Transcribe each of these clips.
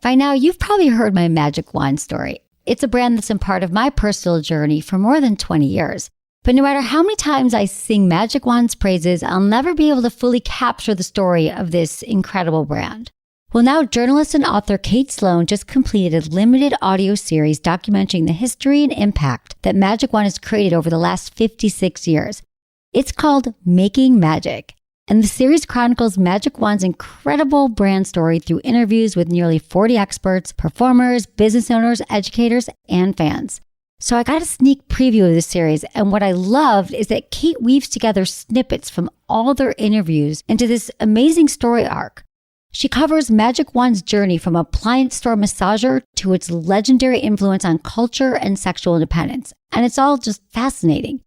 By now, you've probably heard my magic wand story. It's a brand that's been part of my personal journey for more than 20 years. But no matter how many times I sing Magic Wand's praises, I'll never be able to fully capture the story of this incredible brand. Well, now journalist and author Kate Sloan just completed a limited audio series documenting the history and impact that Magic Wand has created over the last 56 years. It's called Making Magic. And the series chronicles Magic Wand's incredible brand story through interviews with nearly 40 experts, performers, business owners, educators, and fans. So I got a sneak preview of the series, and what I loved is that Kate weaves together snippets from all their interviews into this amazing story arc. She covers Magic Wand's journey from appliance store massager to its legendary influence on culture and sexual independence, and it's all just fascinating.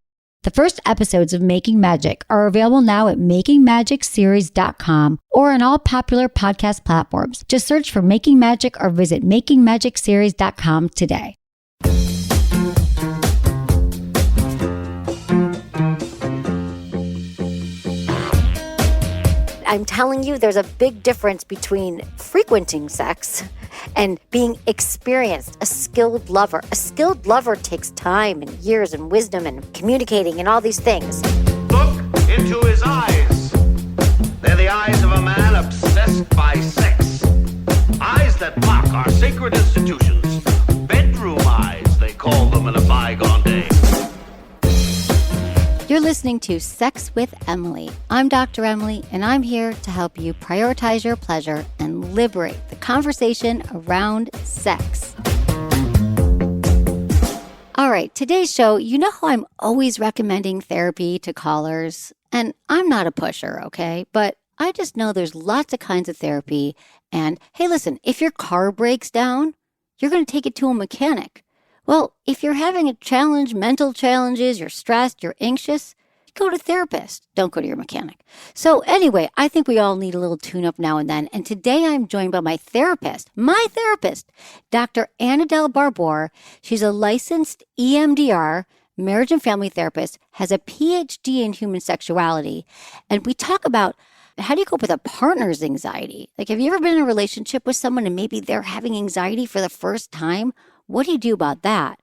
The first episodes of Making Magic are available now at makingmagicseries.com or on all popular podcast platforms. Just search for Making Magic or visit makingmagicseries.com today. I'm telling you, there's a big difference between frequenting sex and being experienced, a skilled lover. A skilled lover takes time and years and wisdom and communicating and all these things. Look into his eyes. They're the eyes of a man obsessed by sex. Eyes that mock our sacred institutions. Bedroom eyes, they call them in a bygone day. You're listening to Sex with Emily. I'm Dr. Emily, and I'm here to help you prioritize your pleasure and liberate the conversation around sex. All right, today's show, you know how I'm always recommending therapy to callers? And I'm not a pusher, okay? But I just know there's lots of kinds of therapy. And hey, listen, if your car breaks down, you're going to take it to a mechanic. Well, if you're having a challenge, mental challenges, you're stressed, you're anxious, go to a therapist. Don't go to your mechanic. So anyway, I think we all need a little tune-up now and then. And today I'm joined by my therapist, Dr. Anadel Barbour. She's a licensed EMDR, marriage and family therapist, has a PhD in human sexuality. And we talk about how do you cope with a partner's anxiety? Like, have you ever been in a relationship with someone and maybe they're having anxiety for the first time? What do you do about that?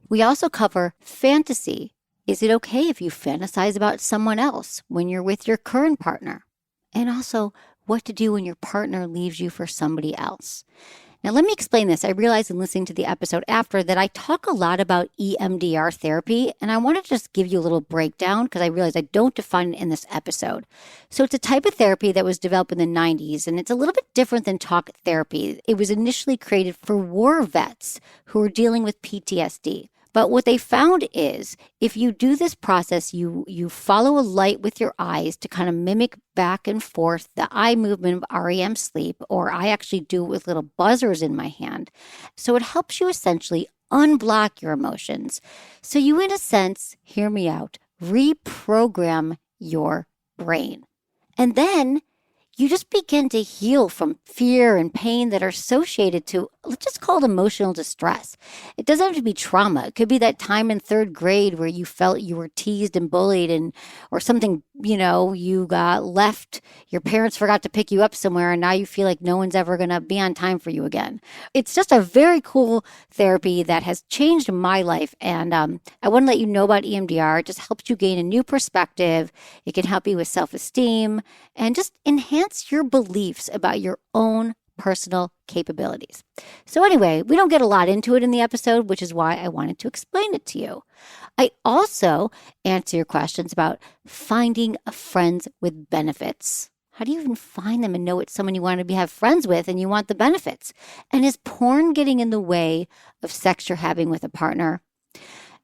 We also cover fantasy. Is it okay if you fantasize about someone else when you're with your current partner? And also, what to do when your partner leaves you for somebody else. Now, let me explain this. I realized in listening to the episode after that I talk a lot about EMDR therapy, and I want to just give you a little breakdown because I realized I don't define it in this episode. So it's a type of therapy that was developed in the 90s, and it's a little bit different than talk therapy. It was initially created for war vets who were dealing with PTSD. But what they found is if you do this process, you follow a light with your eyes to kind of mimic back and forth the eye movement of REM sleep, or I actually do it with little buzzers in my hand. So it helps you essentially unblock your emotions. So you, in a sense, hear me out, reprogram your brain. And then you just begin to heal from fear and pain that are associated to, let's just call it emotional distress. It doesn't have to be trauma. It could be that time in third grade where you felt you were teased and bullied or something, you got left, your parents forgot to pick you up somewhere and now you feel like no one's ever going to be on time for you again. It's just a very cool therapy that has changed my life. And I want to let you know about EMDR. It just helps you gain a new perspective. It can help you with self-esteem and just enhance your beliefs about your own personal capabilities. So anyway, we don't get a lot into it in the episode, which is why I wanted to explain it to you. I also answer your questions about finding friends with benefits. How do you even find them and know it's someone you want to have friends with and you want the benefits? And is porn getting in the way of sex you're having with a partner?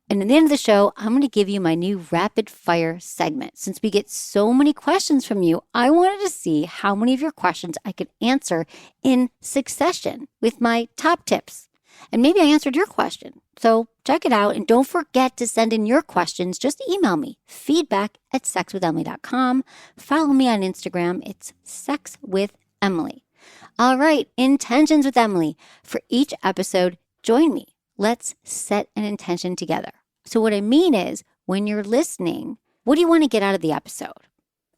And at the end of the show, I'm going to give you my new rapid fire segment. Since we get so many questions from you, I wanted to see how many of your questions I could answer in succession with my top tips. And maybe I answered your question. So check it out. And don't forget to send in your questions. Just email me, feedback@sexwithemily.com. Follow me on Instagram. It's sexwithemily. All right, intentions with Emily. For each episode, join me. Let's set an intention together. So what I mean is, when you're listening, what do you want to get out of the episode?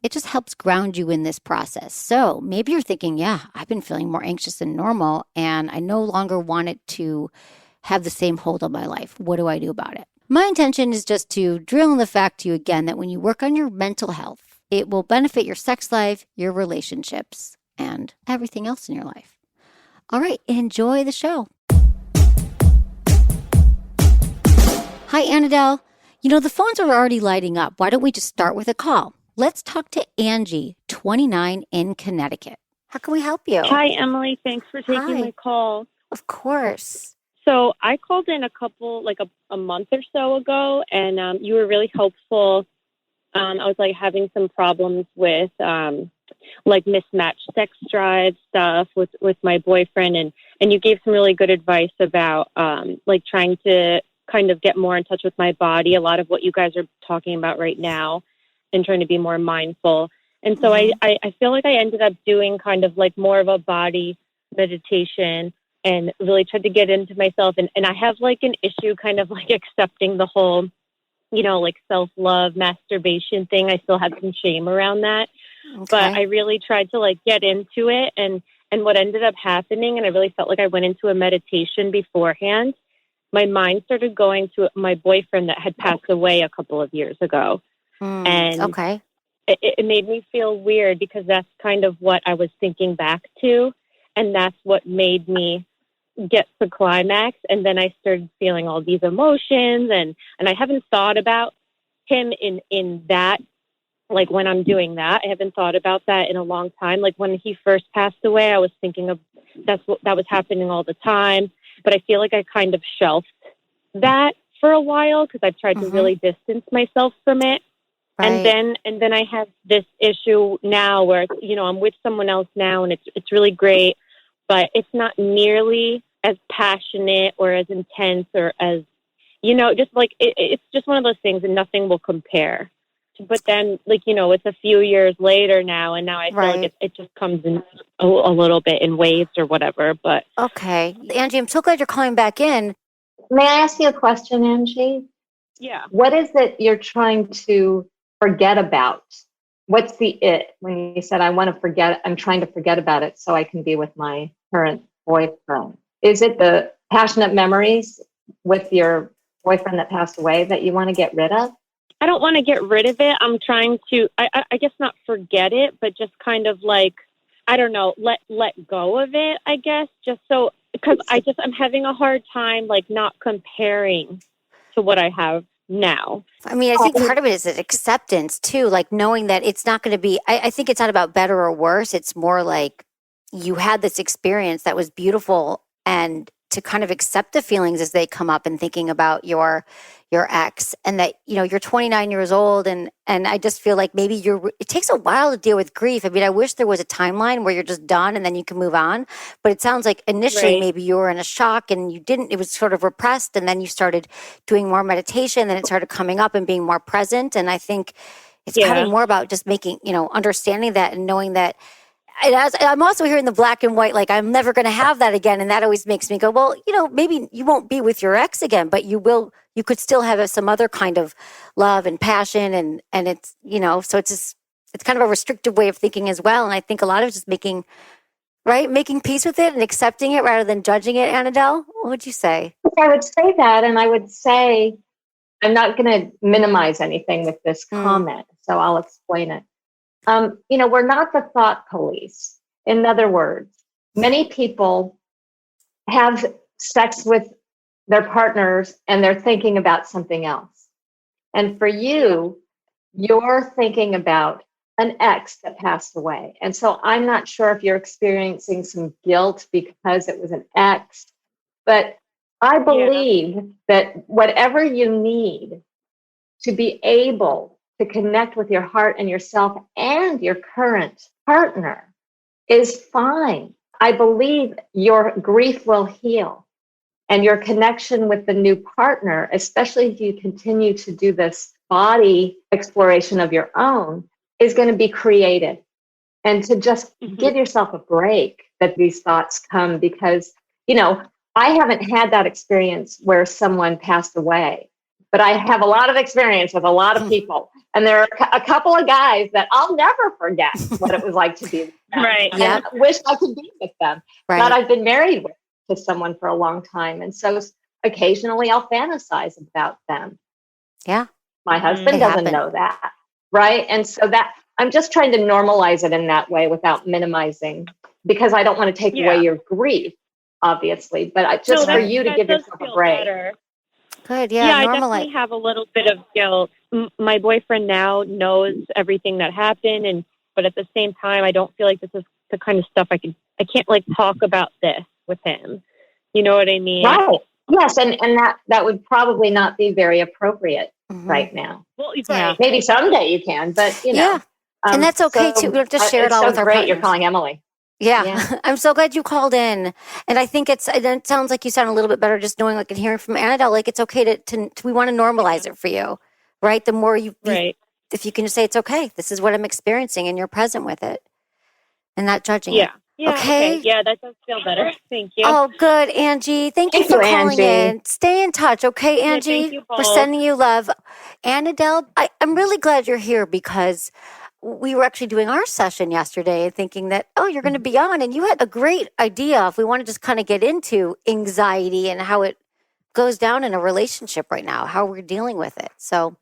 it just helps ground you in this process. So maybe you're thinking, yeah, I've been feeling more anxious than normal, and I no longer want it to have the same hold on my life. What do I do about it? My intention is just to drill in the fact to you again that when you work on your mental health, it will benefit your sex life, your relationships, and everything else in your life. All right, enjoy the show. Hi, Anadel. You know, the phones are already lighting up. Why don't we just start with a call? Let's talk to Angie, 29, in Connecticut. How can we help you? Hi, Emily. Thanks for taking Hi. my call. Of course. So I called in a month or so ago, and you were really helpful. I was having some problems with mismatched sex drive stuff with my boyfriend, and you gave some really good advice about trying to kind of get more in touch with my body. A lot of what you guys are talking about right now, and trying to be more mindful. And so I feel like I ended up doing kind of more of a body meditation and really tried to get into myself. And I have an issue kind of accepting the whole, self-love, masturbation thing. I still have some shame around that. Okay. But I really tried to get into it. And what ended up happening, and I really felt like I went into a meditation beforehand, my mind started going to my boyfriend that had passed away a couple of years ago. And okay. it made me feel weird because that's kind of what I was thinking back to. And that's what made me get to climax. And then I started feeling all these emotions, and I haven't thought about him in that, when I'm doing that, I haven't thought about that in a long time. When he first passed away, I was thinking of that was happening all the time. But I feel like I kind of shelved that for a while because I've tried to really distance myself from it. Right. And then I have this issue now where, I'm with someone else now, and it's really great, but it's not nearly as passionate or as intense or as, it's just one of those things, and nothing will compare. But then, it's a few years later now, and now I feel like it just comes in a little bit in waves or whatever. But Okay. Angie, I'm so glad you're calling back in. May I ask you a question, Angie? yeah. What is it you're trying to forget about? What's the it when you said, I'm trying to forget about it so I can be with my current boyfriend? Is it the passionate memories with your boyfriend that passed away that you want to get rid of? I don't want to get rid of it. I'm trying to, I guess not forget it, but just kind of I don't know, let go of it, I guess, just so, because I'm having a hard time, not comparing to what I have now. I mean, I think part of it is that acceptance too, knowing that it's not going to be, I think it's not about better or worse. It's more you had this experience that was beautiful, and to kind of accept the feelings as they come up, and thinking about your ex, and that, you're 29 years old, and I just feel like maybe it takes a while to deal with grief. I mean, I wish there was a timeline where you're just done and then you can move on. But it sounds like initially maybe you were in a shock and it was sort of repressed, and then you started doing more meditation, then it started coming up and being more present. And I think it's probably more about just making, understanding that and knowing that. I'm also hearing the black and white, I'm never going to have that again. And that always makes me go, well, maybe you won't be with your ex again, but you could still have some other kind of love and passion. And it's, so it's kind of a restrictive way of thinking as well. And I think a lot of just making peace with it and accepting it rather than judging it. Anadel, what would you say? I would say that, and I would say, I'm not going to minimize anything with this comment, so I'll explain it. We're not the thought police. In other words, many people have sex with their partners and they're thinking about something else. And for you, you're thinking about an ex that passed away. And so I'm not sure if you're experiencing some guilt because it was an ex, but I believe that whatever you need to be able to connect with your heart and yourself and your current partner is fine. I believe your grief will heal, and your connection with the new partner, especially if you continue to do this body exploration of your own, is going to be created. And to just give yourself a break that these thoughts come, because, I haven't had that experience where someone passed away. but I have a lot of experience with a lot of people. And there are a couple of guys that I'll never forget what it was like to be with them. Right. And Yep. I wish I could be with them. Right. But I've been married to someone for a long time. And so occasionally I'll fantasize about them. Yeah. My husband It doesn't happened. know that. Right. And so that I'm just trying to normalize it in that way without minimizing, because I don't want to take away your grief, obviously, but just for you to give yourself a break. Better. Good. Yeah, Yeah. I Normalize. definitely have a little bit of guilt. My boyfriend now knows everything that happened, but at the same time, I don't feel like this is the kind of stuff I can't like talk about this with him. You know what I mean? Right. Yes, and that would probably not be very appropriate right now. Well, Yeah. Maybe someday you can, but you know. Yeah. And that's okay too. We don't just share it all so with our great partners. you're calling Emily. Yeah. I'm so glad you called in. And I think it sounds like you sound a little bit better just knowing, like, and hearing from Anadel, like, it's okay to we want to normalize it for you, right? The more if you can just say, it's okay, this is what I'm experiencing, and you're present with it and not judging it. Yeah. Okay. Yeah, that does feel better. Thank you. Oh, good, Angie. Thank you for calling in. Stay in touch, okay, Angie? thank you We're both. sending you love. Anadel, I'm really glad you're here, because we were actually doing our session yesterday and thinking that, you're going to be on, and you had a great idea if we want to just kind of get into anxiety and how it goes down in a relationship right now, how we're dealing with it. So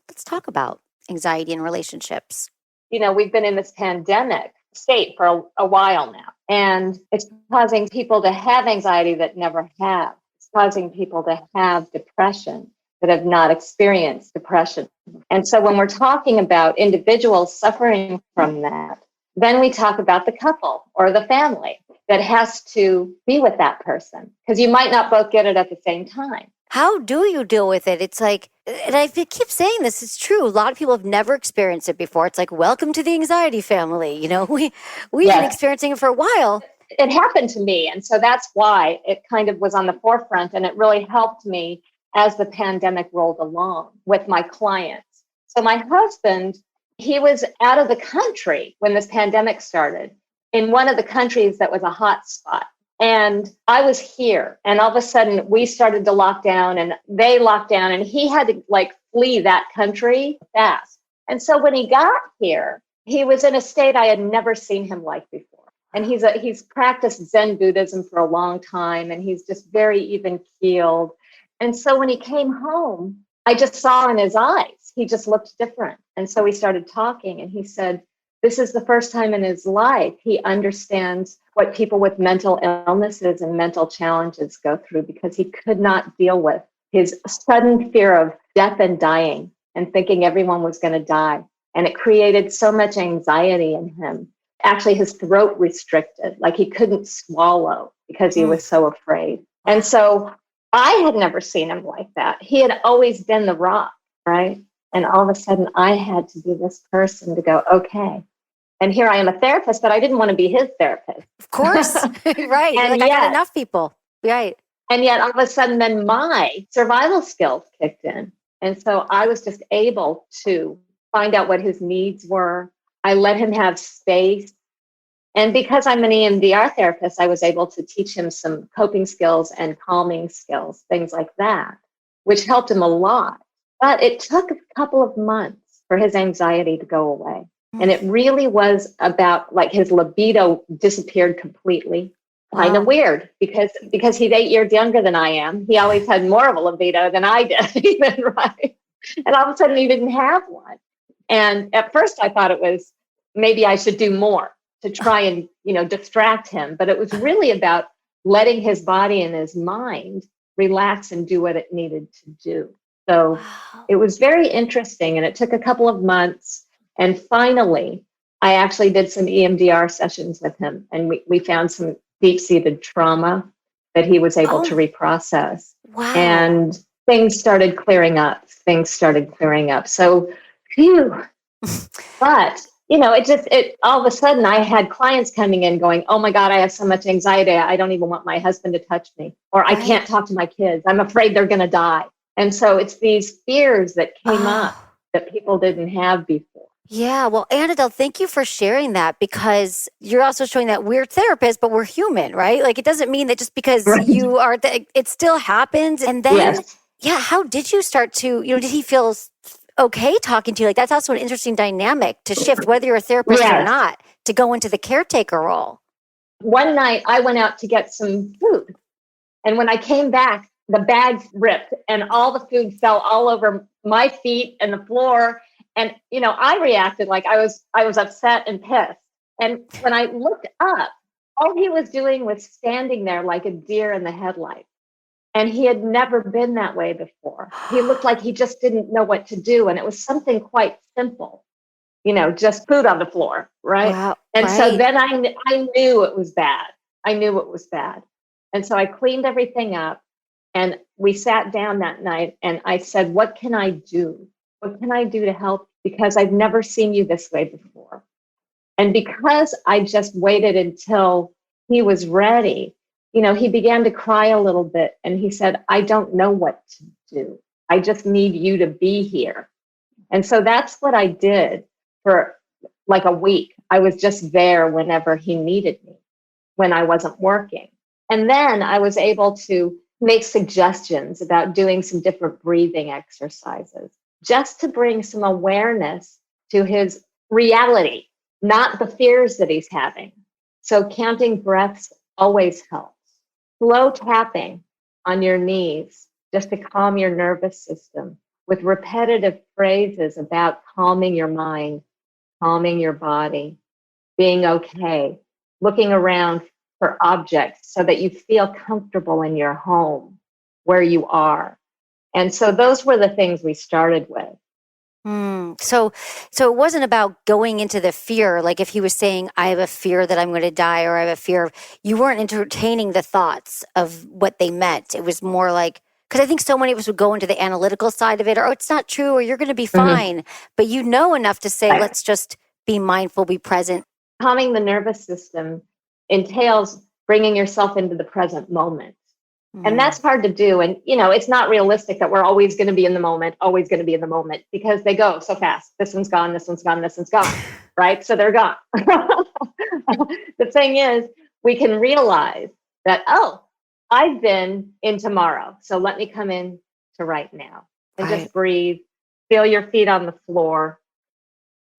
let's talk about anxiety in relationships. You know, we've been in this pandemic state for a while now, and it's causing people to have anxiety that never have. It's causing people to have depression that have not experienced depression. And so when we're talking about individuals suffering from that, then we talk about the couple or the family that has to be with that person, because you might not both get it at the same time. How do you deal with it? It's like, and I keep saying this, it's true. A lot of people have never experienced it before. It's like, welcome to the anxiety family. You know, we've been experiencing it for a while. It happened to me. And so that's why it kind of was on the forefront, and it really helped me as the pandemic rolled along with my clients. So my husband, he was out of the country when this pandemic started, in one of the countries that was a hot spot. And I was here, and all of a sudden we started to lock down, and they locked down, and he had to like flee that country fast. And so when he got here, he was in a state I had never seen him like before. And he's practiced Zen Buddhism for a long time, and he's just very even keeled. And so when he came home, I just saw in his eyes, he just looked different. And so we started talking, and he said, this is the first time in his life he understands what people with mental illnesses and mental challenges go through, because he could not deal with his sudden fear of death and dying and thinking everyone was going to die. And it created so much anxiety in him. Actually, his throat restricted, like he couldn't swallow because he was so afraid. And so I had never seen him like that. He had always been the rock, right? And all of a sudden I had to be this person to go, okay. And here I am a therapist, but I didn't want to be his therapist. Of course. Right. And I got enough people. Right. And yet all of a sudden then my survival skills kicked in. And so I was just able to find out what his needs were. I let him have space. And because I'm an EMDR therapist, I was able to teach him some coping skills and calming skills, things like that, which helped him a lot. But it took a couple of months for his anxiety to go away. And it really was about, like, his libido disappeared completely. Kind of weird, because he's 8 years younger than I am. He always had more of a libido than I did, even, right? And all of a sudden he didn't have one. And at first I thought it was maybe I should do more to try and, distract him. But it was really about letting his body and his mind relax and do what it needed to do. So it was very interesting, and it took a couple of months. And finally, I actually did some EMDR sessions with him, and we found some deep-seated trauma that he was able to reprocess. Wow. And things started clearing up. So, phew. But, it all of a sudden I had clients coming in going, oh my God, I have so much anxiety. I don't even want my husband to touch me, or I can't talk to my kids. I'm afraid they're going to die. And so it's these fears that came up that people didn't have before. Yeah. Well, Anadel, thank you for sharing that, because you're also showing that we're therapists, but we're human, right? Like, it doesn't mean that just because you are, it still happens. And then Yeah, how did you start to, did he feel okay talking to you? Like, that's also an interesting dynamic to shift, whether you're a therapist or Yes. not, to go into the caretaker role. One night I went out to get some food. And when I came back, the bags ripped and all the food fell all over my feet and the floor. And, I reacted like I was upset and pissed. And when I looked up, all he was doing was standing there like a deer in the headlights. And he had never been that way before. He looked like he just didn't know what to do. And it was something quite simple, just food on the floor. Right. Wow. And so Right. then I knew it was bad. I knew it was bad. And so I cleaned everything up and we sat down that night and I said, what can I do? What can I do to help? Because I've never seen you this way before. And because I just waited until he was ready, he began to cry a little bit and he said, I don't know what to do. I just need you to be here. And so that's what I did for like a week. I was just there whenever he needed me, when I wasn't working. And then I was able to make suggestions about doing some different breathing exercises, just to bring some awareness to his reality, not the fears that he's having. So counting breaths always helps. Slow tapping on your knees, just to calm your nervous system, with repetitive phrases about calming your mind, calming your body, being okay, looking around for objects so that you feel comfortable in your home where you are. And so those were the things we started with. So it wasn't about going into the fear. Like if he was saying, I have a fear that I'm going to die, or I have a fear, you weren't entertaining the thoughts of what they meant. It was more like, because I think so many of us would go into the analytical side of it, or it's not true, or you're going to be fine. But you know enough to say, let's just be mindful, be present. Calming the nervous system entails bringing yourself into the present moment. And that's hard to do. And, it's not realistic that we're always going to be in the moment, because they go so fast. This one's gone, this one's gone, this one's gone, right? So they're gone. The thing is, we can realize that, I've been in tomorrow. So let me come in to right now and just breathe, feel your feet on the floor,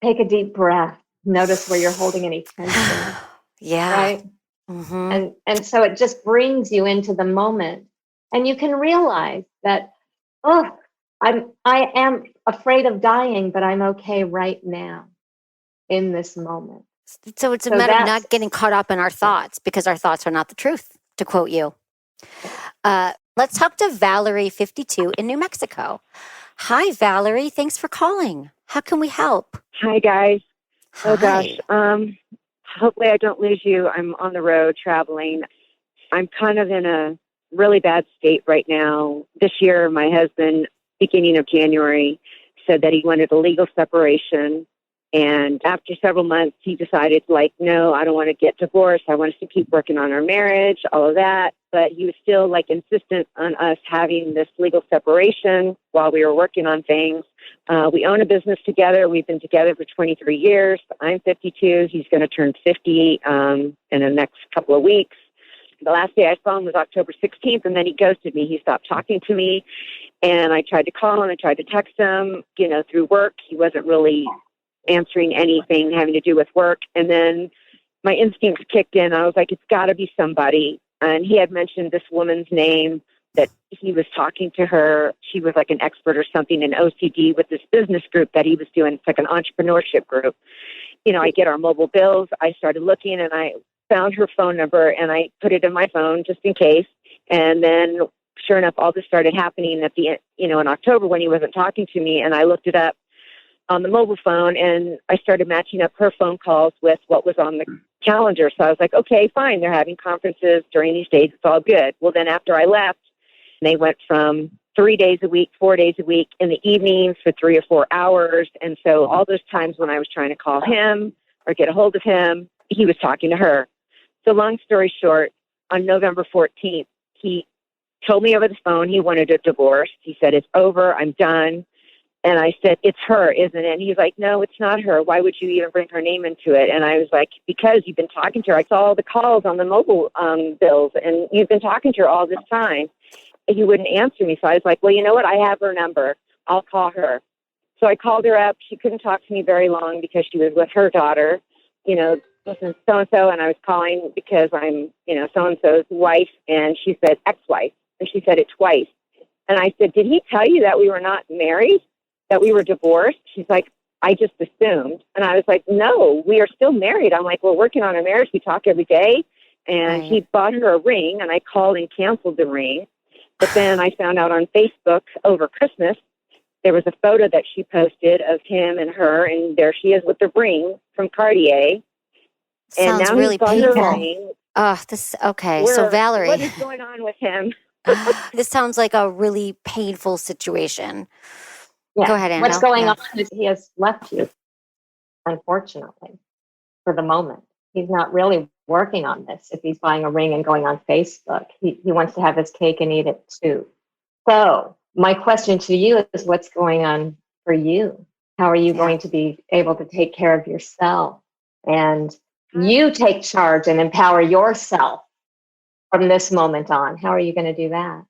take a deep breath, notice where you're holding any tension. Yeah. Right. And so it just brings you into the moment, and you can realize that, I am afraid of dying, but I'm okay right now in this moment. So it's a matter of not getting caught up in our thoughts, because our thoughts are not the truth, to quote you. Let's talk to Valerie, 52, in New Mexico. Hi, Valerie. Thanks for calling. How can we help? Hi, guys. Hi. Oh, gosh. Hopefully I don't lose you. I'm on the road traveling. I'm kind of in a really bad state right now. This year, my husband, beginning of January, said that he wanted a legal separation. And after several months, he decided, no, I don't want to get divorced. I want us to keep working on our marriage, all of that. But he was still insistent on us having this legal separation while we were working on things. We own a business together. We've been together for 23 years. I'm 52. He's going to turn 50 in the next couple of weeks. The last day I saw him was October 16th, and then he ghosted me. He stopped talking to me, and I tried to call him. I tried to text him, through work. He wasn't really answering anything having to do with work. And then my instincts kicked in. I was like, it's got to be somebody. And he had mentioned this woman's name, that he was talking to her. She was an expert or something in OCD with this business group that he was doing. It's an entrepreneurship group. I get our mobile bills. I started looking and I found her phone number and I put it in my phone just in case. And then sure enough, all this started happening at the, in October when he wasn't talking to me. And I looked it up on the mobile phone and I started matching up her phone calls with what was on the calendar. So I was like, okay, fine. They're having conferences during these days. It's all good. Well, then after I left, they went from 3 days a week, 4 days a week in the evenings for 3 or 4 hours. And so all those times when I was trying to call him or get a hold of him, he was talking to her. So long story short, on November 14th, he told me over the phone he wanted a divorce. He said, it's over. I'm done. And I said, it's her, isn't it? And he's like, no, it's not her. Why would you even bring her name into it? And I was like, because you've been talking to her. I saw all the calls on the mobile bills, and you've been talking to her all this time. he wouldn't answer me. So I was like, well, you know what? I have her number. I'll call her. So I called her up. She couldn't talk to me very long because she was with her daughter. This is so-and-so, and I was calling because I'm, so-and-so's wife, and she said ex-wife, and she said it twice. And I said, did he tell you that we were not married, that we were divorced? She's like, I just assumed. And I was like, no, we are still married. I'm like, we're working on our marriage. We talk every day. And Right. he bought her a ring, and I called and canceled the ring. But then I found out on Facebook over Christmas, there was a photo that she posted of him and her, and there she is with the ring from Cartier. And Sounds now really he's bought her a painful. ring. Okay. So Valerie, What is going on with him? this sounds like a really painful situation. Yeah. Go ahead, Anadel. What's going Yeah. on is he has left you, unfortunately, for the moment. He's not really working on this. If he's buying a ring and going on Facebook, he wants to have his cake and eat it too. So my question to you is, what's going on for you? How are you going to be able to take care of yourself and you take charge and empower yourself from this moment on? How are you going to do that?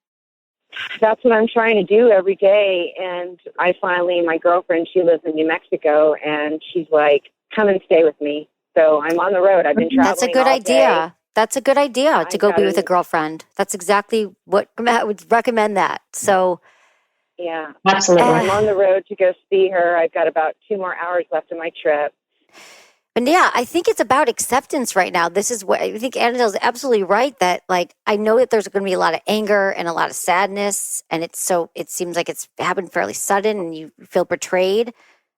That's what I'm trying to do every day. And my girlfriend, she lives in New Mexico, and she's like, come and stay with me. So I'm on the road. I've been traveling. That's a good all idea. day. That's a good idea to I go be gotta- with a girlfriend. That's exactly what I would recommend that. So, Yeah. Absolutely. I'm on the road to go see her. I've got about 2 more hours left of my trip. and yeah, I think it's about acceptance right now. This is what I think Anadel's absolutely right that I know that there's going to be a lot of anger and a lot of sadness. And it seems like it's happened fairly sudden and you feel betrayed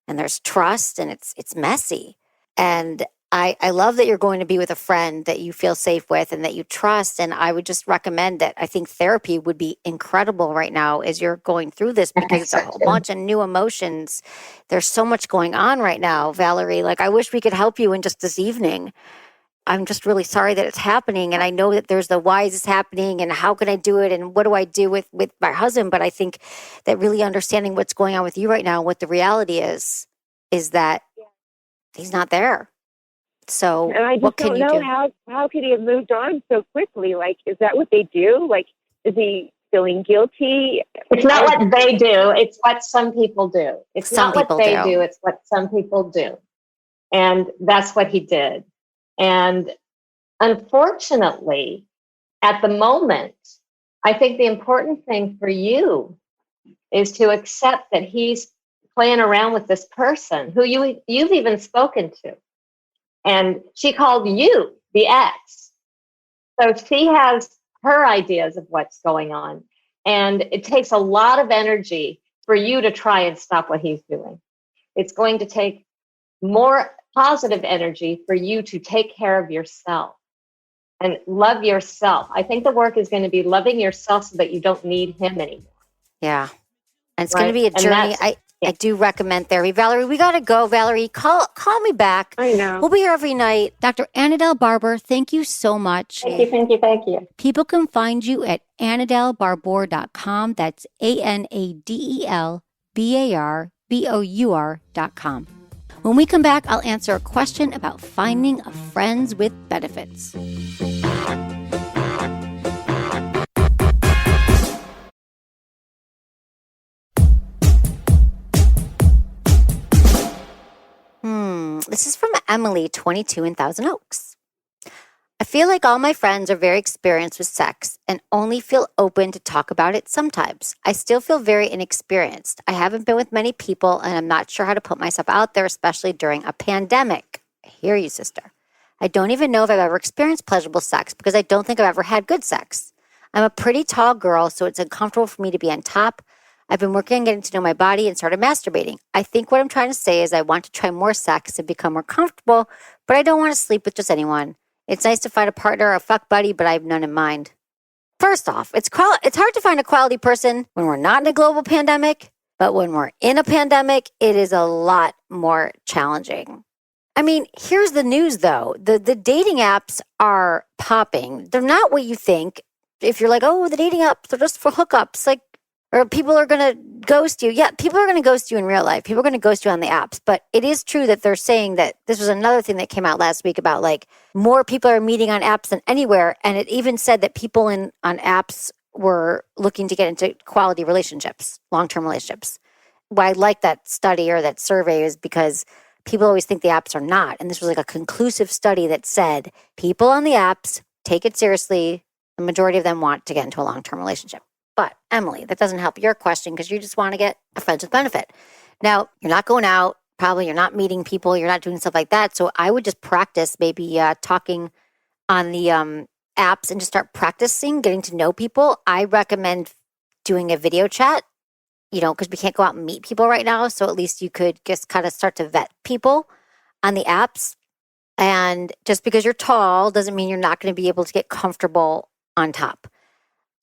and there's trust and it's messy. And I love that you're going to be with a friend that you feel safe with and that you trust. And I would just recommend that I think therapy would be incredible right now as you're going through this because it's a whole bunch of new emotions. There's so much going on right now, Valerie. I wish we could help you in just this evening. I'm just really sorry that it's happening. And I know that there's the why is this happening and how can I do it and what do I do with my husband? But I think that really understanding what's going on with you right now, what the reality is that he's not there. So And I just what can don't you know do? how could he have moved on so quickly? Is that what they do? Is he feeling guilty? It's not what they do. It's what some people do. It's Some not what people they do. do. It's what some people do. And that's what he did. And unfortunately, at the moment, I think the important thing for you is to accept that he's playing around with this person who you've even spoken to. And she called you the ex. So she has her ideas of what's going on. And it takes a lot of energy for you to try and stop what he's doing. It's going to take more positive energy for you to take care of yourself and love yourself. I think the work is going to be loving yourself so that you don't need him anymore. Yeah. And it's Right. going to be a And journey. that's- I do recommend therapy. Valerie, we got to go. Valerie, call me back. I know. We'll be here every night. Dr. Anadel Barbour, thank you so much. Thank you. People can find you at anadelbarbour.com. That's ANADELBARBOUR.com. When we come back, I'll answer a question about finding a friends with benefits. This is from Emily, 22 in Thousand Oaks. I feel like all my friends are very experienced with sex and only feel open to talk about it sometimes. I still feel very inexperienced. I haven't been with many people and I'm not sure how to put myself out there, especially during a pandemic. I hear you, sister. I don't even know if I've ever experienced pleasurable sex because I don't think I've ever had good sex. I'm a pretty tall girl, so it's uncomfortable for me to be on top. I've been working on getting to know my body and started masturbating. I think what I'm trying to say is I want to try more sex and become more comfortable, but I don't want to sleep with just anyone. It's nice to find a partner or a fuck buddy, but I have none in mind. First off, it's hard to find a quality person when we're not in a global pandemic, but when we're in a pandemic, it is a lot more challenging. I mean, here's the news, though. The dating apps are popping. They're not what you think. If you're like, oh, the dating apps are just for hookups, or people are going to ghost you. Yeah, people are going to ghost you in real life. People are going to ghost you on the apps. But it is true that they're saying that this was another thing that came out last week about more people are meeting on apps than anywhere. And it even said that people on apps were looking to get into quality relationships, long-term relationships. Why I like that study or that survey is because people always think the apps are not. And this was like a conclusive study that said people on the apps take it seriously. The majority of them want to get into a long-term relationship. But Emily, that doesn't help your question because you just want to get a friends with benefit. Now, you're not going out. Probably you're not meeting people. You're not doing stuff like that. So I would just practice maybe talking on the apps and just start practicing getting to know people. I recommend doing a video chat, because we can't go out and meet people right now. So at least you could just kind of start to vet people on the apps. And just because you're tall doesn't mean you're not going to be able to get comfortable on top.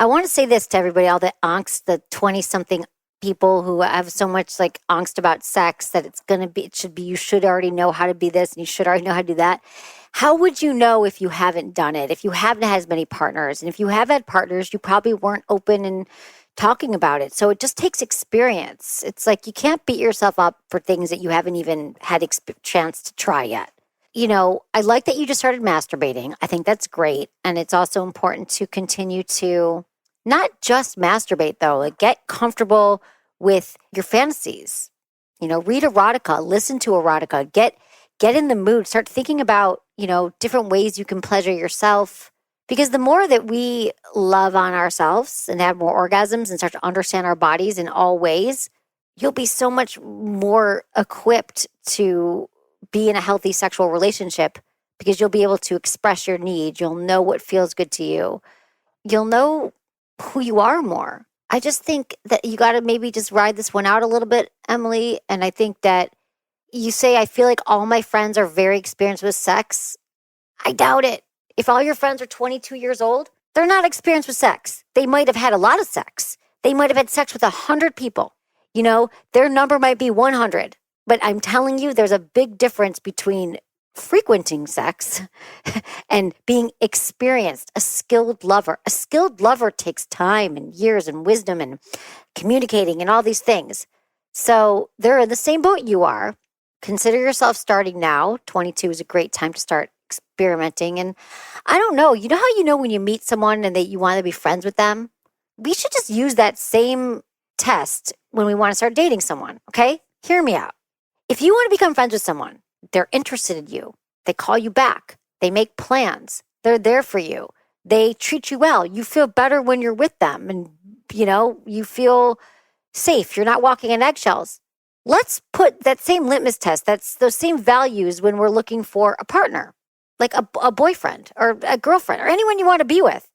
I want to say this to everybody, all the angst, the 20-something people who have so much like angst about sex that you should already know how to be this and you should already know how to do that. How would you know if you haven't done it, if you haven't had as many partners? And if you have had partners, you probably weren't open and talking about it. So it just takes experience. It's like you can't beat yourself up for things that you haven't even had chance to try yet. I like that you just started masturbating. I think that's great. And it's also important to continue to not just masturbate, though, like get comfortable with your fantasies. Read erotica, listen to erotica, get in the mood, start thinking about, different ways you can pleasure yourself. Because the more that we love on ourselves and have more orgasms and start to understand our bodies in all ways, you'll be so much more equipped to be in a healthy sexual relationship because you'll be able to express your needs. You'll know what feels good to you. You'll know who you are more. I just think that you got to maybe just ride this one out a little bit, Emily. And I think that you say, I feel like all my friends are very experienced with sex. I doubt it. If all your friends are 22 years old, they're not experienced with sex. They might have had a lot of sex. They might have had sex with 100 people. Their number might be 100. But I'm telling you, there's a big difference between frequenting sex and being experienced, a skilled lover. A skilled lover takes time and years and wisdom and communicating and all these things. So they're in the same boat you are. Consider yourself starting now. 22 is a great time to start experimenting. And I don't know, you know how you know when you meet someone and that you want to be friends with them? We should just use that same test when we want to start dating someone, okay? Hear me out. If you want to become friends with someone, they're interested in you. They call you back. They make plans. They're there for you. They treat you well. You feel better when you're with them and, you feel safe. You're not walking on eggshells. Let's put that same litmus test, that's those same values when we're looking for a partner, like a boyfriend or a girlfriend or anyone you want to be with.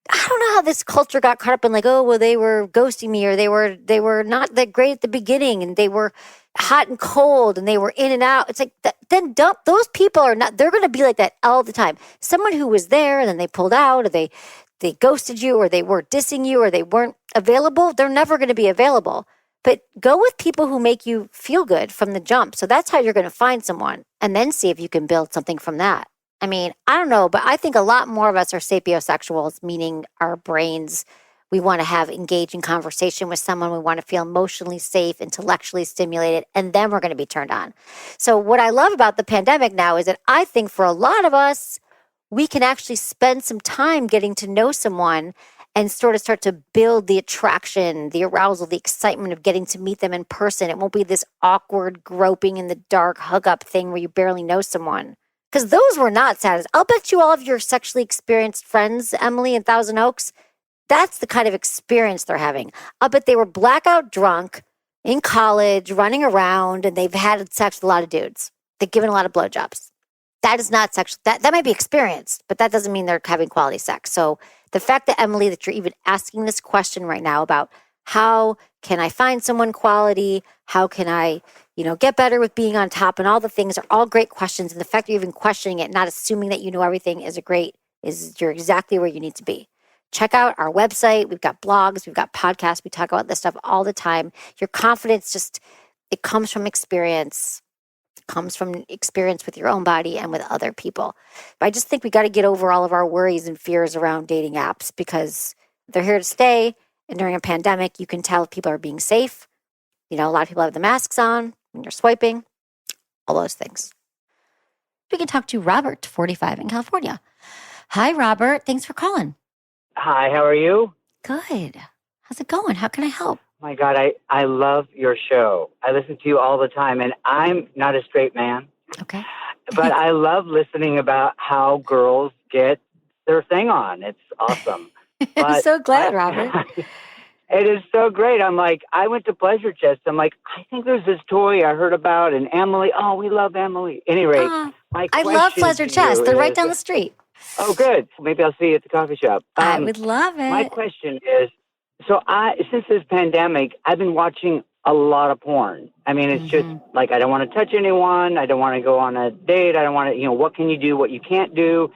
I don't know how this culture got caught up in like, oh, well, they were ghosting me or they were not that great at the beginning and they were hot and cold and they were in and out. It's like, then dump those people they're going to be like that all the time. Someone who was there and then they pulled out or they ghosted you or they were dissing you or they weren't available. They're never going to be available. But go with people who make you feel good from the jump. So that's how you're going to find someone and then see if you can build something from that. I mean, I don't know, but I think a lot more of us are sapiosexuals, meaning our brains, we want to have engaging conversation with someone. We want to feel emotionally safe, intellectually stimulated, and then we're going to be turned on. So what I love about the pandemic now is that I think for a lot of us, we can actually spend some time getting to know someone and sort of start to build the attraction, the arousal, the excitement of getting to meet them in person. It won't be this awkward groping in the dark hug-up thing where you barely know someone. Because those were not satisfying. I'll bet you all of your sexually experienced friends, Emily in Thousand Oaks, that's the kind of experience they're having. I'll bet they were blackout drunk in college, running around, and they've had sex with a lot of dudes. They've given a lot of blowjobs. That is not sexual. That might be experienced, but that doesn't mean they're having quality sex. So the fact that, Emily, that you're even asking this question right now about how can I find someone quality? How can I, get better with being on top and all the things are all great questions. And the fact that you're even questioning it, not assuming that you know everything is you're exactly where you need to be. Check out our website. We've got blogs. We've got podcasts. We talk about this stuff all the time. Your confidence it comes from experience. It comes from experience with your own body and with other people. But I just think we got to get over all of our worries and fears around dating apps because they're here to stay. And during a pandemic, you can tell if people are being safe. A lot of people have the masks on when you're swiping, all those things. We can talk to Robert, 45 in California. Hi, Robert. Thanks for calling. Hi, how are you? Good. How's it going? How can I help? My God, I love your show. I listen to you all the time, and I'm not a straight man, Okay. but I love listening about how girls get their thing on. It's awesome. I'm But so glad, Robert. it is so great. I'm like, I went to Pleasure Chest. I'm like, I think there's this toy I heard about, and Emily. Oh, we love Emily. At any rate, my I question love Pleasure to Chest. you They're right is, down the street. oh, good. Maybe I'll see you at the coffee shop. I would love My it. question is, since this pandemic, I've been watching a lot of porn. I mean, it's just like, I don't want to touch anyone. I don't want to go on a date. I don't want to, what can you do, what you can't do.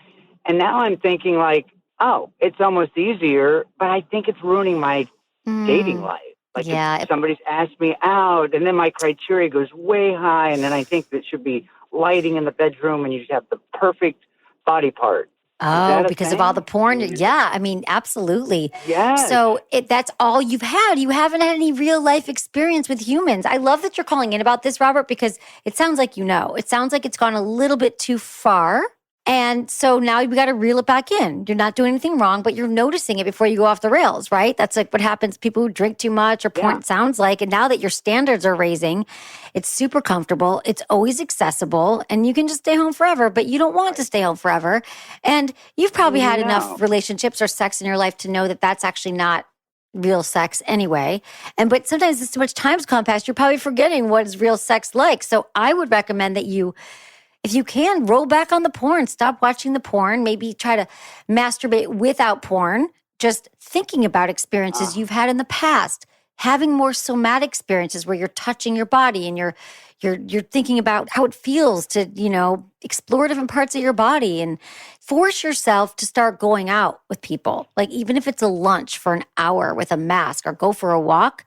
And now I'm thinking like, oh, it's almost easier, but I think it's ruining my dating life. Like if somebody's asked me out and then my criteria goes way high, and then I think that should be lighting in the bedroom and you just have the perfect body part. Oh, because of all the porn? Yeah, I mean, absolutely. Yes. So that's all you've had. You haven't had any real life experience with humans. I love that you're calling in about this, Robert, because it sounds like you know. It sounds like it's gone a little bit too far. And so now you got to reel it back in. You're not doing anything wrong, but you're noticing it before you go off the rails, right? That's like what happens to people who drink too much or porn sounds like. And now that your standards are raising, it's super comfortable. It's always accessible and you can just stay home forever, but you don't want to stay home forever. And you've probably had enough relationships or sex in your life to know that that's actually not real sex anyway. But sometimes as too much time's gone past, you're probably forgetting what is real sex like. So I would recommend that you, if you can, roll back on the porn, stop watching the porn, maybe try to masturbate without porn, just thinking about experiences you've had in the past, having more somatic experiences where you're touching your body and you're thinking about how it feels to, explore different parts of your body and force yourself to start going out with people. Like even if it's a lunch for an hour with a mask or go for a walk,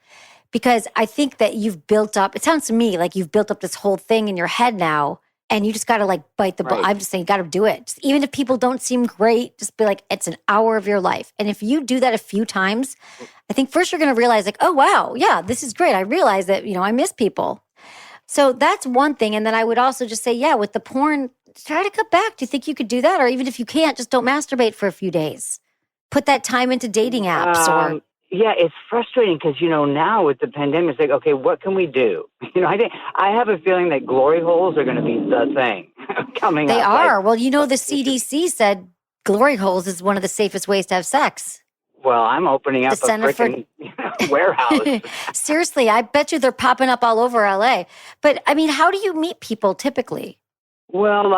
because I think that you've built up, it sounds to me like you've built up this whole thing in your head now. And you just got to bite the bullet. I'm just saying you got to do it. Just, even if people don't seem great, just be like, it's an hour of your life. And if you do that a few times, I think first you're going to realize oh, wow, yeah, this is great. I realize that, I miss people. So that's one thing. And then I would also just say, with the porn, try to cut back. Do you think you could do that? Or even if you can't, just don't masturbate for a few days. Put that time into dating apps Yeah, it's frustrating because, now with the pandemic, it's like, okay, what can we do? I have a feeling that glory holes are going to be the thing coming up. They are. Well, the CDC said glory holes is one of the safest ways to have sex. Well, I'm opening up a freaking warehouse. Seriously, I bet you they're popping up all over LA. But, I mean, how do you meet people typically? Well,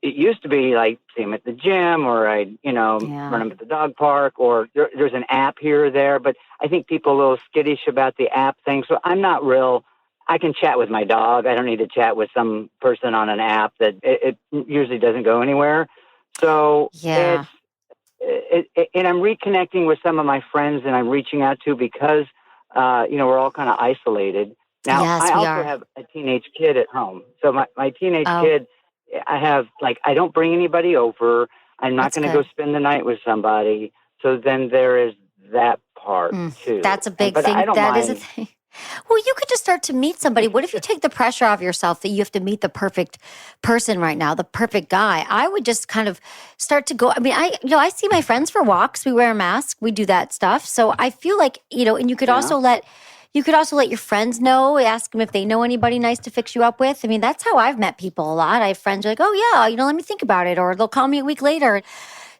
it used to be see them at the gym or I'd, run them at the dog park or there's an app here or there. But I think people are a little skittish about the app thing. So I'm not I can chat with my dog. I don't need to chat with some person on an app that it usually doesn't go anywhere. So and I'm reconnecting with some of my friends that I'm reaching out to because, we're all kind of isolated. Now, I also have a teenage kid at home. So my teenage kid, I have I don't bring anybody over. I'm not going to go spend the night with somebody. So then there is that part too. That's a big thing. That is a thing. Well, you could just start to meet somebody. What if you take the pressure off yourself that you have to meet the perfect person right now, the perfect guy? I would just kind of start to go. I mean, I see my friends for walks. We wear a mask. We do that stuff. So I feel like, and you could also let your friends know, ask them if they know anybody nice to fix you up with. I mean, that's how I've met people a lot. I have friends who are like, oh yeah, let me think about it. Or they'll call me a week later.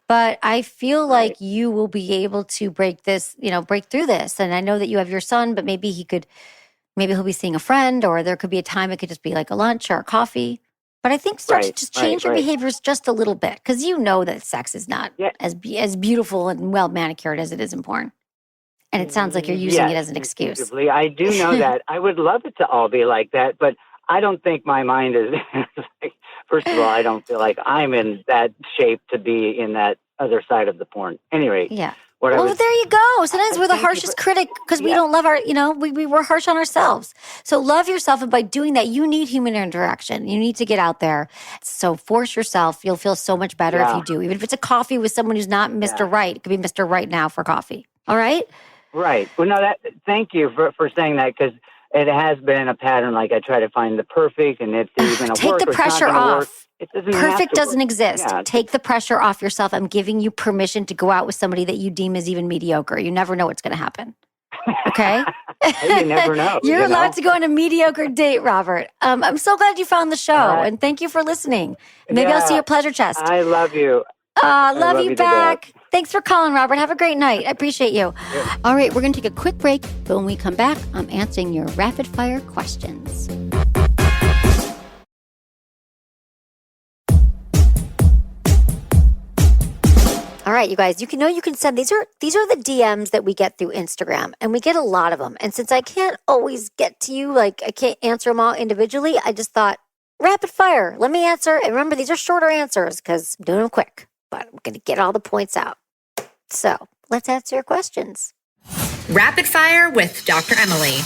But I feel like you will be able to break through this. And I know that you have your son, but maybe he'll be seeing a friend, or there could be a time it could just be like a lunch or a coffee. But I think start to just change your behaviors just a little bit, because that sex is not as beautiful and well manicured as it is in porn. And it sounds like you're using it as an excuse. I do know that. I would love it to all be like that, but I don't think my mind is. First of all, I don't feel like I'm in that shape to be in that other side of the porn. Anyway, well, there you go. Sometimes we're the harshest critic because we don't love we're harsh on ourselves. So love yourself, and by doing that, you need human interaction. You need to get out there. So force yourself. You'll feel so much better if you do. Even if it's a coffee with someone who's not Mr. Right, it could be Mr. Right now for coffee. All right. Right. Well, no, thank you for saying that, because it has been a pattern. Like I try to find the perfect, and if it's going to Take work the or it's not pressure going to work, off. it doesn't Perfect have to doesn't work. exist. Yeah, Take the pressure off yourself. I'm giving you permission to go out with somebody that you deem is even mediocre. You never know what's going to happen. Okay? you never know. You're you know? allowed to go on a mediocre date, Robert. I'm so glad you found the show, right. and thank you for listening. Maybe I'll see you at Pleasure Chest. I love you. Love you back. to death. Thanks for calling, Robert. Have a great night. I appreciate you. Yeah. All right, we're going to take a quick break, but when we come back, I'm answering your rapid fire questions. All right, you guys, you can send these are the DMs that we get through Instagram, and we get a lot of them. And since I can't always get to you, like I can't answer them all individually, I just thought rapid fire. Let me answer. And remember, these are shorter answers because I'm doing them quick, but I'm going to get all the points out. So let's answer your questions. Rapid Fire with Dr. Emily.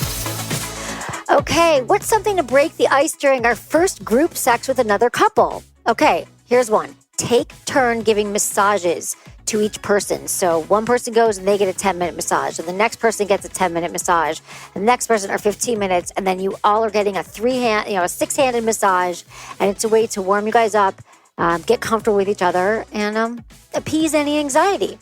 Okay, what's something to break the ice during our first group sex with another couple? Okay, here's one. Take turn giving massages to each person. So one person goes and they get a 10-minute massage, and the next person gets a 10-minute massage, and the next person are 15 minutes, and then you all are getting a 6-handed massage, and it's a way to warm you guys up, get comfortable with each other, and appease any anxiety.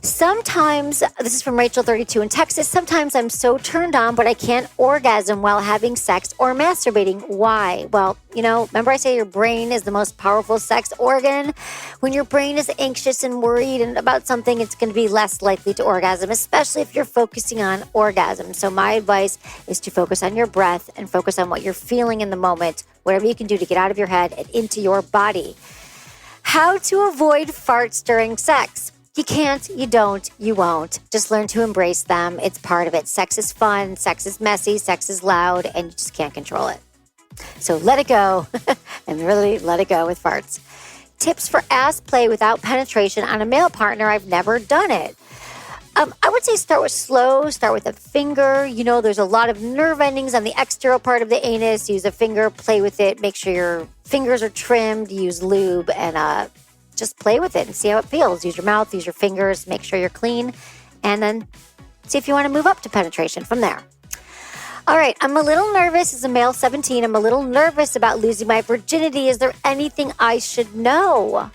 Sometimes, this is from Rachel 32 in Texas, sometimes I'm so turned on, but I can't orgasm while having sex or masturbating. Why? Well, remember I say your brain is the most powerful sex organ? When your brain is anxious and worried and about something, it's going to be less likely to orgasm, especially if you're focusing on orgasm. So my advice is to focus on your breath and focus on what you're feeling in the moment, whatever you can do to get out of your head and into your body. How to avoid farts during sex. You can't, you don't, you won't. Just learn to embrace them. It's part of it. Sex is fun, sex is messy, sex is loud, and you just can't control it. So let it go and really let it go with farts. Tips for ass play without penetration on a male partner. I've never done it. I would say start with slow, start with a finger. There's a lot of nerve endings on the external part of the anus. Use a finger, play with it. Make sure your fingers are trimmed. Use lube and just play with it and see how it feels. Use your mouth, use your fingers, make sure you're clean, and then see if you want to move up to penetration from there. All right, I'm a little nervous as a male 17. I'm a little nervous about losing my virginity. Is there anything I should know?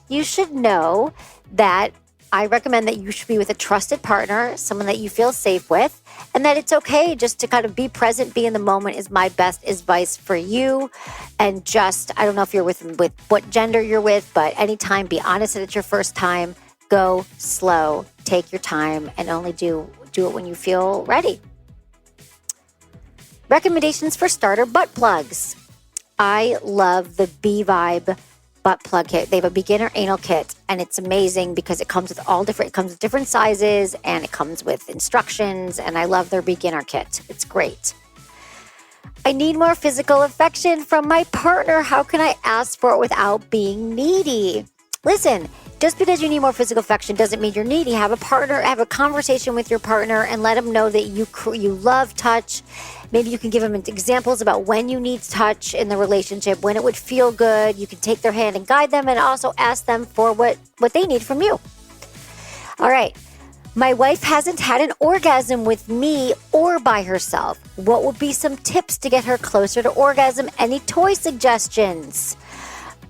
You should know that I recommend that you should be with a trusted partner, someone that you feel safe with, and that it's okay just to kind of be present, be in the moment is my best advice for you. And just, I don't know if you're with what gender you're with, but anytime, be honest that it's your first time, go slow, take your time, and only do it when you feel ready. Recommendations for starter butt plugs. I love the B-Vibe butt plug kit. They have a beginner anal kit, and it's amazing because it comes with different sizes, and it comes with instructions, and I love their beginner kit. It's great. I need more physical affection from my partner. How can I ask for it without being needy? Listen, just because you need more physical affection doesn't mean you're needy. Have a conversation with your partner and let them know that you love touch. Maybe you can give them examples about when you need touch in the relationship, when it would feel good. You can take their hand and guide them, and also ask them for what they need from you. All right. My wife hasn't had an orgasm with me or by herself. What would be some tips to get her closer to orgasm? Any toy suggestions?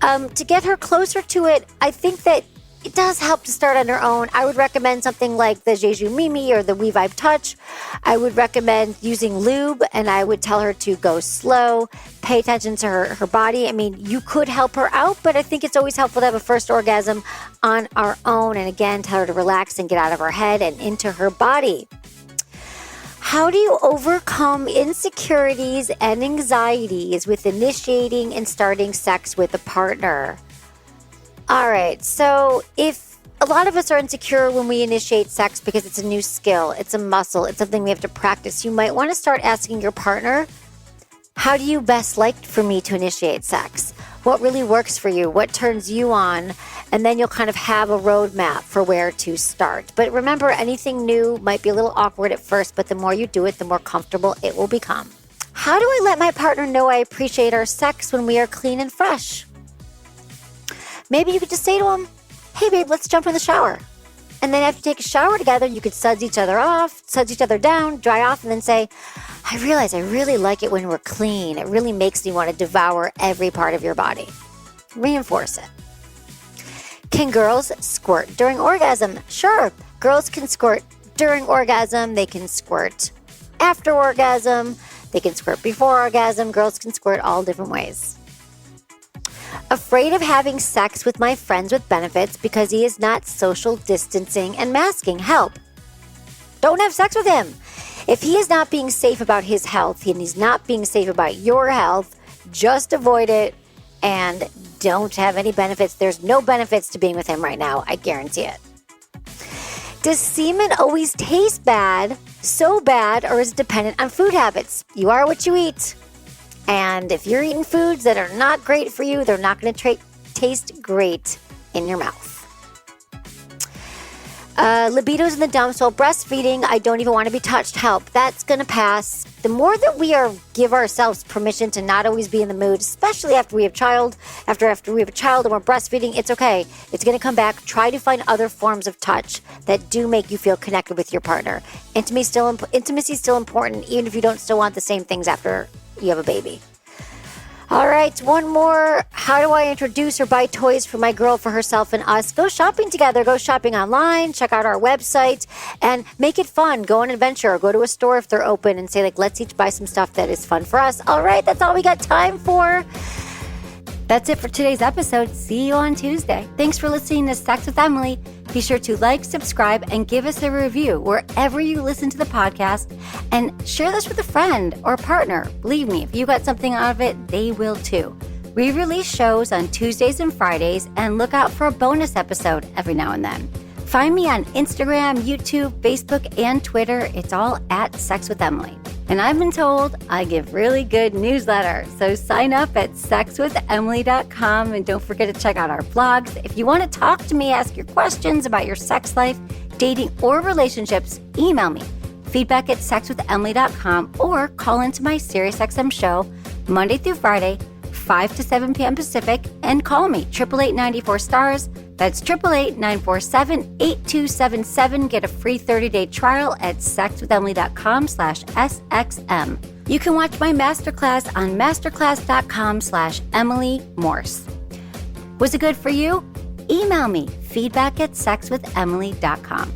To get her closer to it, I think that it does help to start on her own. I would recommend something like the Jeju Mimi or the We Vibe Touch. I would recommend using lube, and I would tell her to go slow, pay attention to her body. I mean, you could help her out, but I think it's always helpful to have a first orgasm on our own. And again, tell her to relax and get out of her head and into her body. How do you overcome insecurities and anxieties with initiating and starting sex with a partner? All right, so if a lot of us are insecure when we initiate sex because it's a new skill, it's a muscle, it's something we have to practice, you might want to start asking your partner, how do you best like for me to initiate sex? What really works for you? What turns you on? And then you'll kind of have a roadmap for where to start. But remember, anything new might be a little awkward at first, but the more you do it, the more comfortable it will become. How do I let my partner know I appreciate our sex when we are clean and fresh? Maybe you could just say to him, hey babe, let's jump in the shower. And then after you take a shower together, you could suds each other off, suds each other down, dry off, and then say, I realize I really like it when we're clean. It really makes me want to devour every part of your body. Reinforce it. Can girls squirt during orgasm? Sure, girls can squirt during orgasm. They can squirt after orgasm. They can squirt before orgasm. Girls can squirt all different ways. Afraid of having sex with my friends with benefits because he is not social distancing and masking. Help. Don't have sex with him. If he is not being safe about his health and he's not being safe about your health, just avoid it and don't have any benefits. There's no benefits to being with him right now. I guarantee it. Does semen always taste bad, so bad, or is it dependent on food habits? You are what you eat. And if you're eating foods that are not great for you, they're not going to taste great in your mouth. Libido's in the dumps while breastfeeding. I don't even want to be touched. Help. That's going to pass. The more that we give ourselves permission to not always be in the mood, especially after we have after we have a child and we're breastfeeding, it's okay. It's going to come back. Try to find other forms of touch that do make you feel connected with your partner. Intimacy is still important, even if you don't still want the same things after you have a baby. All right, one more. How do I introduce or buy toys for my girl, for herself, and us? Go shopping together. Go shopping online. Check out our website and make it fun. Go on an adventure or go to a store if they're open and say, like, let's each buy some stuff that is fun for us. All right, that's all we got time for. That's it for today's episode. See you on Tuesday. Thanks for listening to Sex with Emily. Be sure to like, subscribe, and give us a review wherever you listen to the podcast. And share this with a friend or partner. Believe me, if you got something out of it, they will too. We release shows on Tuesdays and Fridays, and look out for a bonus episode every now and then. Find me on Instagram, YouTube, Facebook, and Twitter. It's all at Sex with Emily. And I've been told I give really good newsletter. So sign up at sexwithemily.com, and don't forget to check out our blogs. If you want to talk to me, ask your questions about your sex life, dating, or relationships, email me, feedback@sexwithemily.com, or call into my SiriusXM show Monday through Friday, 5 to 7 p.m. Pacific, and call me, 888-94-STARS. That's 888-947-8277. Get a free 30-day trial at sexwithemily.com/SXM. You can watch my masterclass on masterclass.com/Emily Morse. Was it good for you? Email me, feedback@sexwithemily.com.